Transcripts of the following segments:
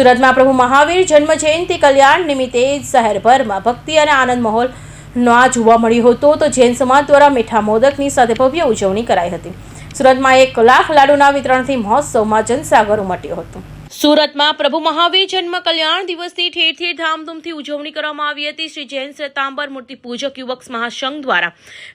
સુરતમાં પ્રભુ મહાવીર જન્મ જયંતિ કલ્યાણ નિમિત્તે શહેરભરમાં ભક્તિ અને આનંદ માહોલ જોવા મળ્યો હતો તો જૈન સમાજ દ્વારા મીઠા મોદકની સાથે ભવ્ય ઉજવણી કરાઈ હતી। સુરતમાં 1 લાખ લાડુના વિતરણથી મહોત્સવમાં જનસાગર ઉમટ્યો હતો। સુરતમાં પ્રભુ મહાવીર જન્મ કલ્યાણ દિવસની ઠેર ઠેર ધામધૂમથી ઉજવણી કરવામાં આવી હતી। શ્રી જૈન શ્વેતાંબર મૂર્તિ પૂજક યુવક મહાસંઘ દ્વારા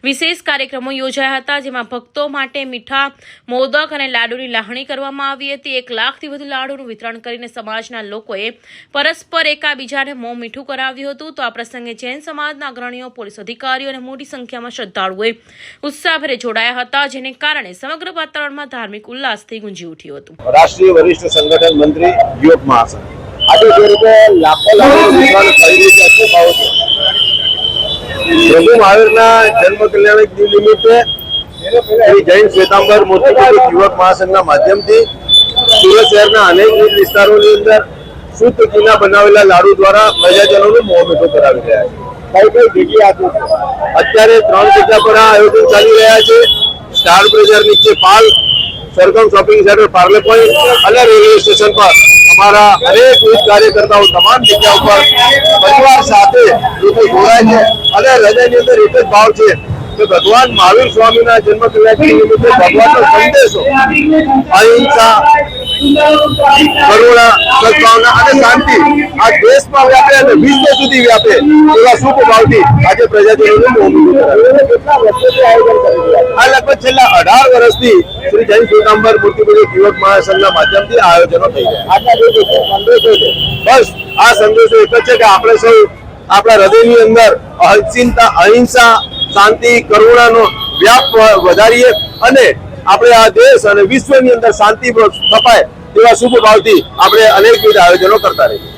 વિશેષ કાર્યક્રમો યોજાયા હતા, જેમાં ભક્તો માટે મીઠા મોદક અને લાડુની લાહણી કરવામાં આવી હતી। 1 લાખથી વધુ લાડુનું વિતરણ કરીને સમાજના લોકોએ પરસ્પર એકાબીજાને મોં મીઠું કરાવ્યું હતું। તો આ પ્રસંગે જૈન સમાજના અગ્રણીઓ, પોલીસ અધિકારીઓ અને મોટી સંખ્યામાં શ્રદ્ધાળુઓએ ઉત્સાહભેર જોડાયા હતા, જેને કારણે સમગ્ર વાતાવરણમાં ધાર્મિક ઉલ્લાસથી ગુંજી ઉઠ્યું હતું। રાષ્ટ્રીય વરિષ્ઠ સંગઠન મંत्री युवक महासंघ આજે જે રીતે લાખો લાડુ વિતરણ થઈ રહી છે, શું ભાવ છે? પ્રભુ મહાવીરના જન્મ કલ્યાણ દિન નિમિત્તે શ્રી જૈન શ્વેતાંબર મૂર્તિ પૂજક યુવક મહાસંઘના માધ્યમથી સુરત શહેરના અનેક વિસ્તારોની અંદર શુદ્ધ ઘીના બનાવેલા લાડુ દ્વારા પ્રજાજનોનું મોં મીઠું કરાવી રહ્યા છે। કઈ જગ્યાએ અત્યારે 3 જગ્યા પર આ આયોજન ચાલી રહ્યા છે। સ્ટાર બ્રેઝર નીચે Pal, Sargam shopping centre, Parle point અને રેલવે સ્ટેશન પર અમારા અનેક કાર્યકર્તાઓ તમામ જગ્યા ઉપર પરિવાર સાથે લોકો જોડાય છે અને હૃદયની અંદર એક જ ભાવ છે કે ભગવાન મહાવીર સ્વામીના જન્મ કલ્યાણ નિમિત્તે ભગવાનનો સંદેશો અહિંસા, કરુણા, સદભાવના અને શાંતિ આ દેશમાં વ્યાપે અને વિશ્વ સુધી વ્યાપે એવા શુભ ભાવથી આજે પ્રજાજનોને મોં મીઠું કરાવ્યું। કેટલા વર્ષોથી આયોજન કરી રહ્યા છે? આ લગભગ છેલ્લા 18 વર્ષથી શ્રી જૈન શ્વેતાંબર મૂર્તિ પૂજક યુવક મહાસંઘના માધ્યમથી આયોજનો થઈ રહ્યા છે। બસ આ સંદેશો એક જ છે કે આપણે સૌ આપણા હૃદયની અંદર અહિંસા, શાંતિ, કરુણાનો વ્યાપ વધારીએ અને આપણે આ દેશ અને વિશ્વની અંદર શાંતિ સ્થપાય તેવા શુભ ભાવથી આપણે અનેકવિધ આયોજનો કરતા રહીએ।